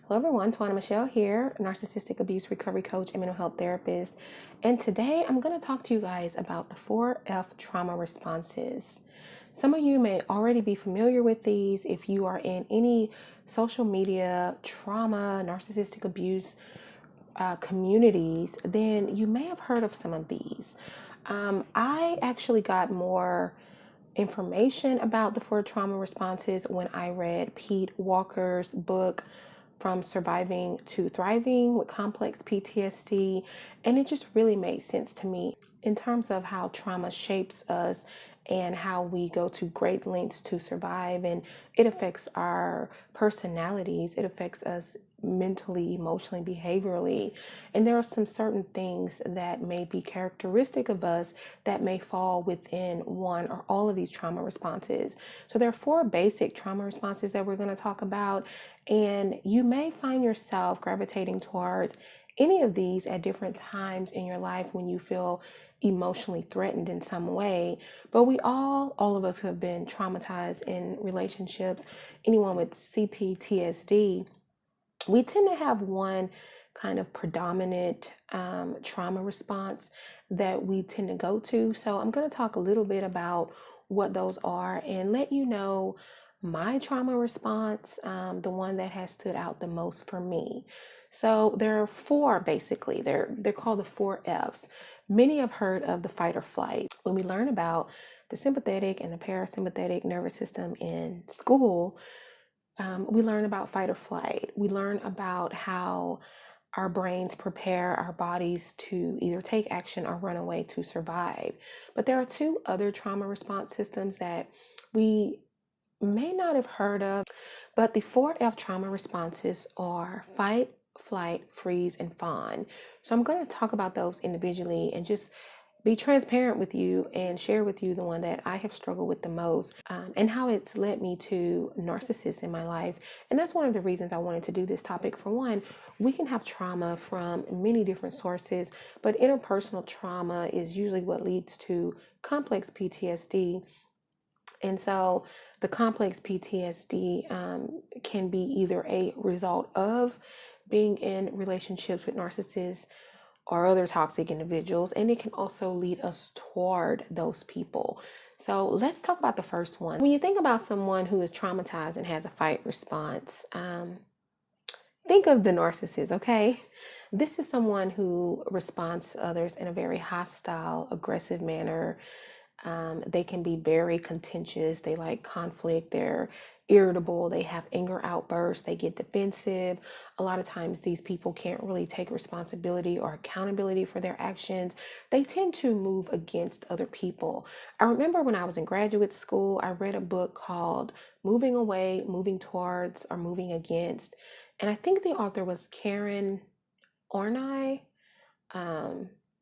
Hello everyone, Tawana Michelle here, narcissistic abuse recovery coach and mental health therapist. And today I'm going to talk to you guys about the 4F trauma responses. Some of you may already be familiar with these if you are in any social media trauma, narcissistic abuse communities, then you may have heard of some of these. I actually got more information about the 4 trauma responses when I read Pete Walker's book, From Surviving to Thriving with Complex PTSD, and it just really made sense to me in terms of how trauma shapes us and how we go to great lengths to survive, and it affects our personalities, it affects us mentally, emotionally, behaviorally, and there are some certain things that may be characteristic of us that may fall within one or all of these trauma responses. So there are 4 basic trauma responses that we're going to talk about, and you may find yourself gravitating towards any of these at different times in your life when you feel emotionally threatened in some way. But we all of us who have been traumatized in relationships, anyone with CPTSD, we tend to have one kind of predominant trauma response that we tend to go to. So I'm going to talk a little bit about what those are and let you know my trauma response, the one that has stood out the most for me. So there are 4 basically. They're called the 4 Fs. Many have heard of the fight or flight. When we learn about the sympathetic and the parasympathetic nervous system in school, we learn about fight or flight. We learn about how our brains prepare our bodies to either take action or run away to survive. But there are 2 other trauma response systems that we may not have heard of, but the 4F trauma responses are fight, flight, freeze, and fawn. So I'm going to talk about those individually and just be transparent with you and share with you the one that I have struggled with the most, and how it's led me to narcissists in my life. And that's one of the reasons I wanted to do this topic. For one, we can have trauma from many different sources, but interpersonal trauma is usually what leads to complex PTSD. And so the complex PTSD can be either a result of being in relationships with narcissists or other toxic individuals, and it can also lead us toward those people. So let's talk about the first one. When you think about someone who is traumatized and has a fight response, think of the narcissist, okay? This is someone who responds to others in a very hostile, aggressive manner. They can be very contentious. They like conflict. They're irritable. They have anger outbursts. They get defensive. A lot of times these people can't really take responsibility or accountability for their actions. They tend to move against other people. I remember when I was in graduate school, I read a book called Moving Away, Moving Towards, or Moving Against. And I think the author was Karen Orney.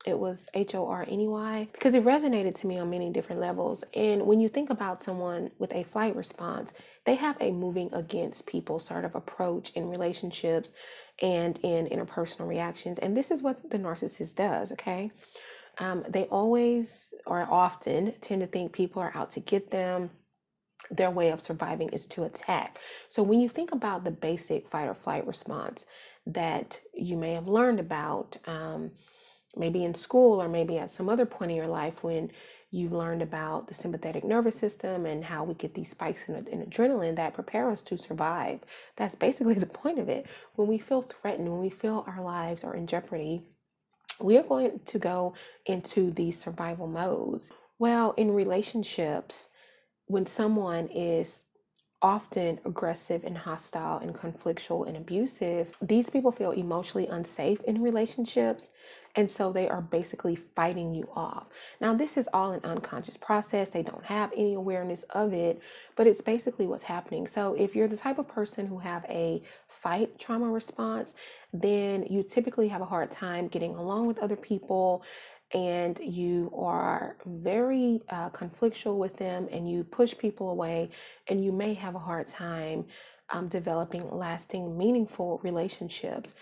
It was Horney, because it resonated to me on many different levels. And when you think about someone with a flight response, they have a moving against people sort of approach in relationships and in interpersonal reactions. And this is what the narcissist does, okay? They always or often tend to think people are out to get them. Their way of surviving is to attack. So when you think about the basic fight or flight response that you may have learned about, maybe in school or maybe at some other point in your life when you've learned about the sympathetic nervous system and how we get these spikes in adrenaline that prepare us to survive. That's basically the point of it. When we feel threatened, when we feel our lives are in jeopardy, we are going to go into these survival modes. Well, in relationships, when someone is often aggressive and hostile and conflictual and abusive, these people feel emotionally unsafe in relationships. And so they are basically fighting you off. Now, this is all an unconscious process. They don't have any awareness of it, but it's basically what's happening. So if you're the type of person who have a fight trauma response, then you typically have a hard time getting along with other people, and you are very conflictual with them, and you push people away, and you may have a hard time developing lasting, meaningful relationships.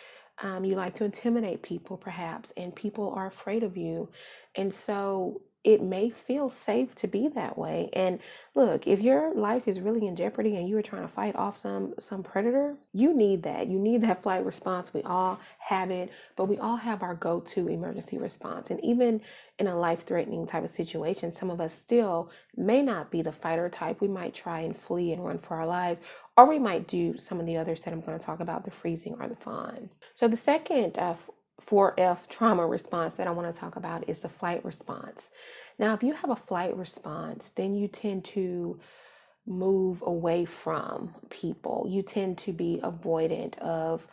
You like to intimidate people, perhaps, and people are afraid of you. And so it may feel safe to be that way. And look, if your life is really in jeopardy and you are trying to fight off some predator, you need that. You need that flight response. We all have it, but we all have our go-to emergency response. And even in a life-threatening type of situation, some of us still may not be the fighter type. We might try and flee and run for our lives, or we might do some of the others that I'm going to talk about, the freezing or the fawn. So the second 4F trauma response that I want to talk about is the flight response. Now, if you have a flight response, then you tend to move away from people. You tend to be avoidant of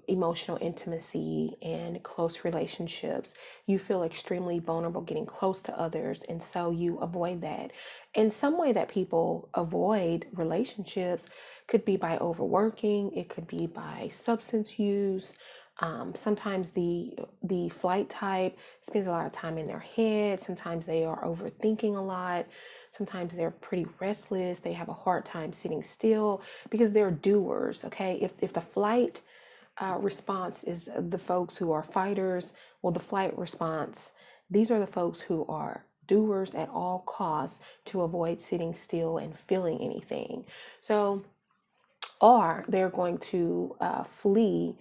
emotional intimacy and close relationships. You feel extremely vulnerable getting close to others, and so you avoid that. And some way that people avoid relationships could be by overworking, it could be by substance use. Sometimes the flight type spends a lot of time in their head. Sometimes they are overthinking a lot. Sometimes they're pretty restless. They have a hard time sitting still because they're doers. Okay, if the flight response is the folks who are fighters, well, the flight response, these are the folks who are doers at all costs to avoid sitting still and feeling anything. So, or they're going to flee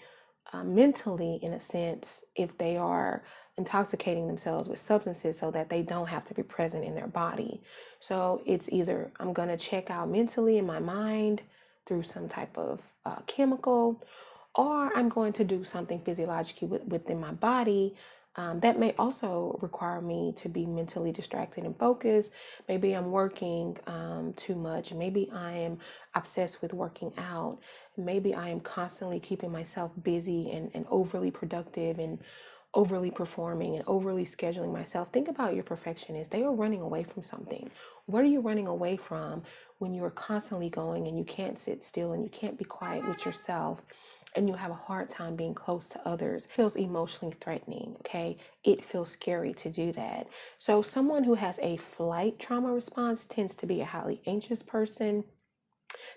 mentally, in a sense, if they are intoxicating themselves with substances so that they don't have to be present in their body. So it's either I'm going to check out mentally in my mind through some type of chemical, or I'm going to do something physiologically within my body that may also require me to be mentally distracted and focused. Maybe I'm working too much. Maybe I am obsessed with working out. Maybe I am constantly keeping myself busy and overly productive and overly performing and overly scheduling myself. Think about your perfectionists. They are running away from something. What are you running away from when you are constantly going and you can't sit still and you can't be quiet with yourself? And you have a hard time being close to others? It feels emotionally threatening, okay? It feels scary to do that. So someone who has a flight trauma response tends to be a highly anxious person.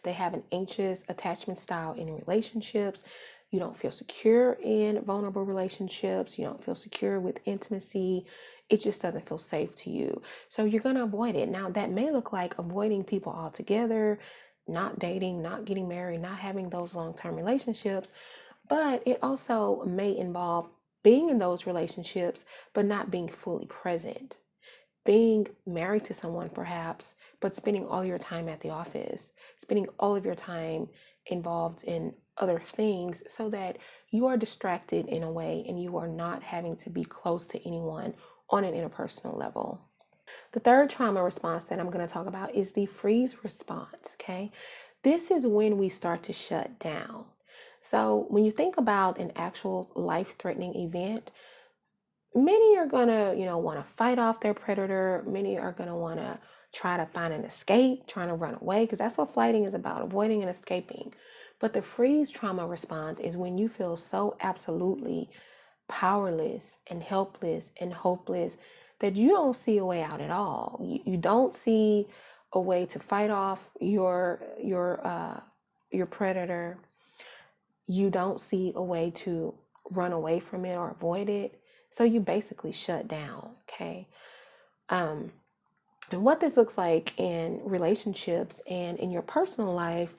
They have an anxious attachment style in relationships. You don't feel secure in vulnerable relationships. You don't feel secure with intimacy. It just doesn't feel safe to you. So you're going to avoid it. Now, that may look like avoiding people altogether, not dating, not getting married, not having those long-term relationships, but it also may involve being in those relationships, but not being fully present. Being married to someone, perhaps, but spending all your time at the office, spending all of your time involved in other things so that you are distracted in a way and you are not having to be close to anyone on an interpersonal level. The third trauma response that I'm going to talk about is the freeze response, okay? This is when we start to shut down. So when you think about an actual life-threatening event, many are going to, want to fight off their predator. Many are going to want to try to find an escape, trying to run away, because that's what flighting is about, avoiding and escaping. But the freeze trauma response is when you feel so absolutely powerless and helpless and hopeless that you don't see a way out at all. You don't see a way to fight off your predator. You don't see a way to run away from it or avoid it. So you basically shut down, okay? And what this looks like in relationships and in your personal life,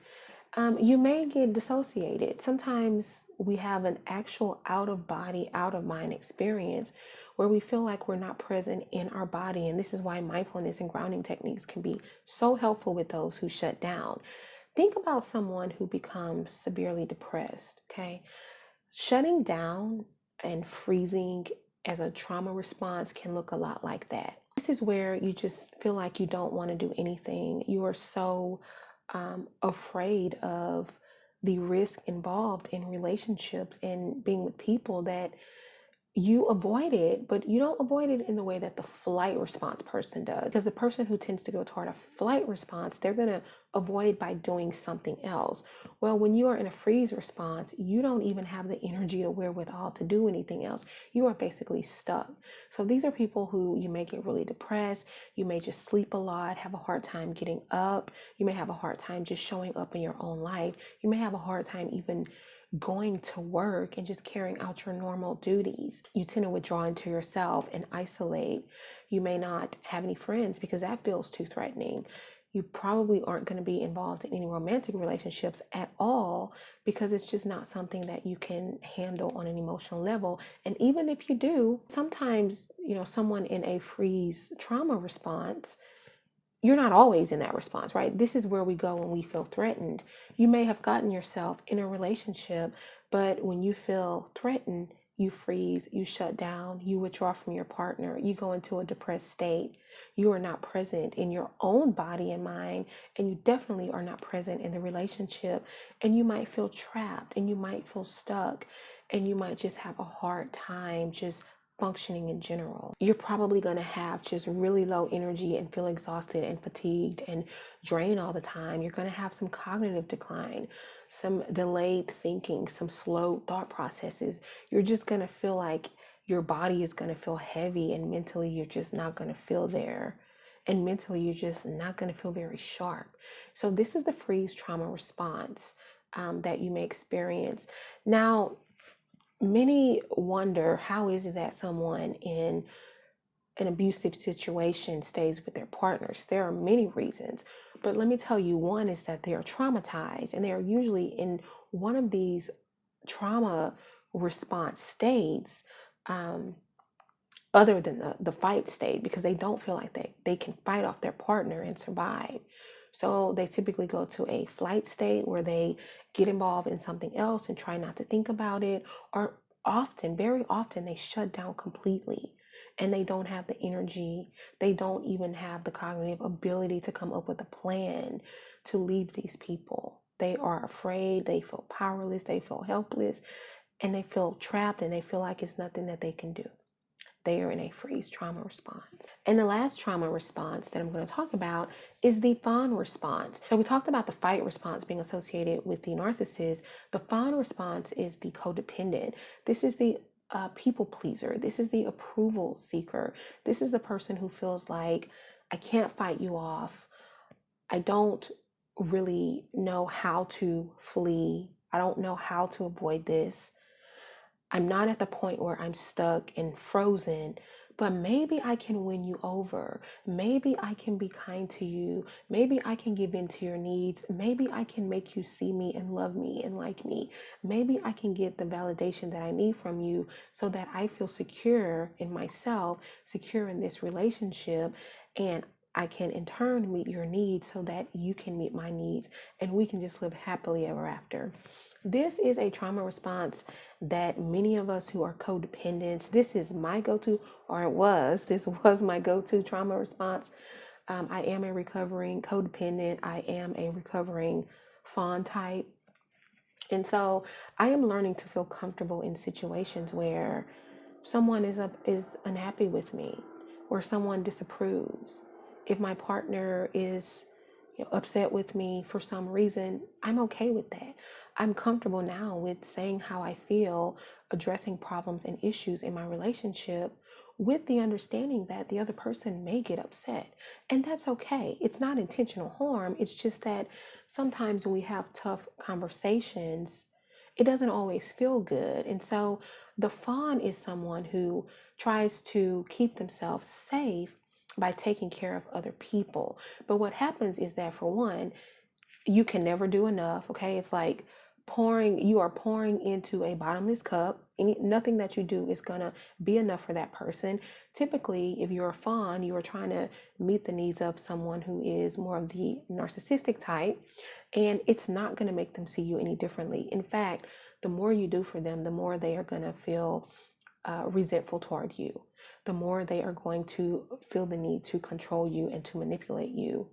you may get dissociated. Sometimes we have an actual out of body, out of mind experience where we feel like we're not present in our body. And this is why mindfulness and grounding techniques can be so helpful with those who shut down. Think about someone who becomes severely depressed, okay? Shutting down and freezing as a trauma response can look a lot like that. This is where you just feel like you don't want to do anything. You are so afraid of the risk involved in relationships and being with people that you avoid it, but you don't avoid it in the way that the flight response person does. Because the person who tends to go toward a flight response, they're going to avoid by doing something else. Well, when you are in a freeze response, you don't even have the energy or wherewithal to do anything else. You are basically stuck. So these are people who you may get really depressed. You may just sleep a lot, have a hard time getting up. You may have a hard time just showing up in your own life. You may have a hard time even going to work and just carrying out your normal duties. You tend to withdraw into yourself and isolate. You may not have any friends because that feels too threatening. You probably aren't going to be involved in any romantic relationships at all because it's just not something that you can handle on an emotional level. And even if you do, sometimes, someone in a freeze trauma response, you're not always in that response, right? This is where we go when we feel threatened. You may have gotten yourself in a relationship, but when you feel threatened, you freeze, you shut down, you withdraw from your partner, you go into a depressed state. You are not present in your own body and mind, and you definitely are not present in the relationship. And you might feel trapped, and you might feel stuck, and you might just have a hard time just functioning in general. You're probably going to have just really low energy and feel exhausted and fatigued and drained all the time. You're going to have some cognitive decline, some delayed thinking, some slow thought processes. You're just going to feel like your body is going to feel heavy, and mentally you're just not going to feel there. And mentally you're just not going to feel very sharp. So this is the freeze trauma response that you may experience. Now, many wonder, how is it that someone in an abusive situation stays with their partners? There are many reasons, but let me tell you, one is that they are traumatized, and they are usually in one of these trauma response states, other than the fight state, because they don't feel like they can fight off their partner and survive. So they typically go to a flight state where they get involved in something else and try not to think about it, or often, very often, they shut down completely and they don't have the energy. They don't even have the cognitive ability to come up with a plan to leave these people. They are afraid, they feel powerless, they feel helpless, and they feel trapped, and they feel like it's nothing that they can do. They are in a freeze trauma response. And the last trauma response that I'm going to talk about is the fawn response. So we talked about the fight response being associated with the narcissist. The fawn response is the codependent. This is the people pleaser. This is the approval seeker. This is the person who feels like, I can't fight you off. I don't really know how to flee. I don't know how to avoid this. I'm not at the point where I'm stuck and frozen, but maybe I can win you over. Maybe I can be kind to you. Maybe I can give in to your needs. Maybe I can make you see me and love me and like me. Maybe I can get the validation that I need from you so that I feel secure in myself, secure in this relationship, and I can in turn meet your needs so that you can meet my needs, and we can just live happily ever after. This is a trauma response that many of us who are codependents, this is my go-to, or this was my go-to trauma response. I am a recovering codependent. I am a recovering fawn type. And so I am learning to feel comfortable in situations where someone is unhappy with me, where someone disapproves. If my partner is upset with me for some reason, I'm okay with that. I'm comfortable now with saying how I feel, addressing problems and issues in my relationship with the understanding that the other person may get upset. And that's okay. It's not intentional harm. It's just that sometimes when we have tough conversations, it doesn't always feel good. And so the fawn is someone who tries to keep themselves safe by taking care of other people. But what happens is that, for one, you can never do enough. Okay, it's like you are pouring into a bottomless cup. Nothing that you do is gonna be enough for that person. Typically, if you're a fawn, you are trying to meet the needs of someone who is more of the narcissistic type, and it's not gonna make them see you any differently. In fact, the more you do for them, the more they are gonna feel resentful toward you. The more they are going to feel the need to control you and to manipulate you,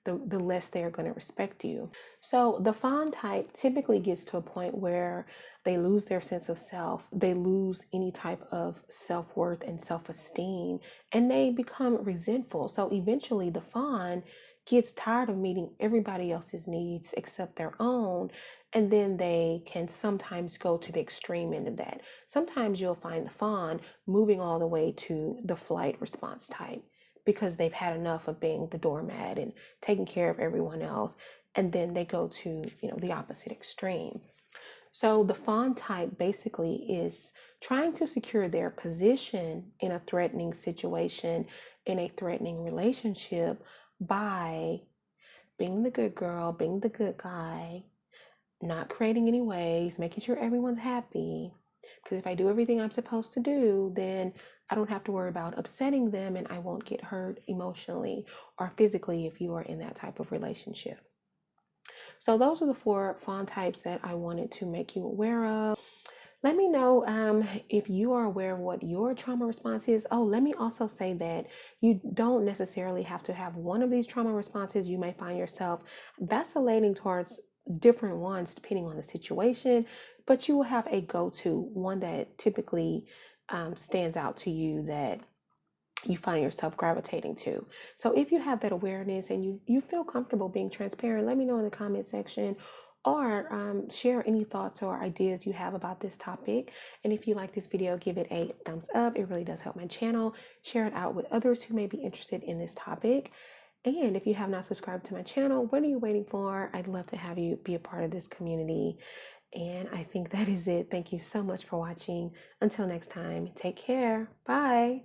the less they are going to respect you. So the fawn type typically gets to a point where they lose their sense of self. They lose any type of self-worth and self-esteem, and they become resentful. So eventually the fawn gets tired of meeting everybody else's needs except their own. And then they can sometimes go to the extreme end of that. Sometimes you'll find the fawn moving all the way to the flight response type because they've had enough of being the doormat and taking care of everyone else. And then they go to, the opposite extreme. So the fawn type basically is trying to secure their position in a threatening situation, in a threatening relationship, by being the good girl, being the good guy, not creating any waves, making sure everyone's happy. Because if I do everything I'm supposed to do, then I don't have to worry about upsetting them and I won't get hurt emotionally or physically if you are in that type of relationship. So those are the 4 fawn types that I wanted to make you aware of. Let me know if you are aware of what your trauma response is. Oh, let me also say that you don't necessarily have to have one of these trauma responses. You may find yourself vacillating towards different ones depending on the situation, but you will have a go-to, one that typically stands out to you that you find yourself gravitating to. So if you have that awareness and you feel comfortable being transparent, let me know in the comment section, or share any thoughts or ideas you have about this topic. And if you like this video, give it a thumbs up. It really does help my channel. Share it out with others who may be interested in this topic. And if you have not subscribed to my channel, what are you waiting for? I'd love to have you be a part of this community. And I think that is it. Thank you so much for watching. Until next time, take care. Bye.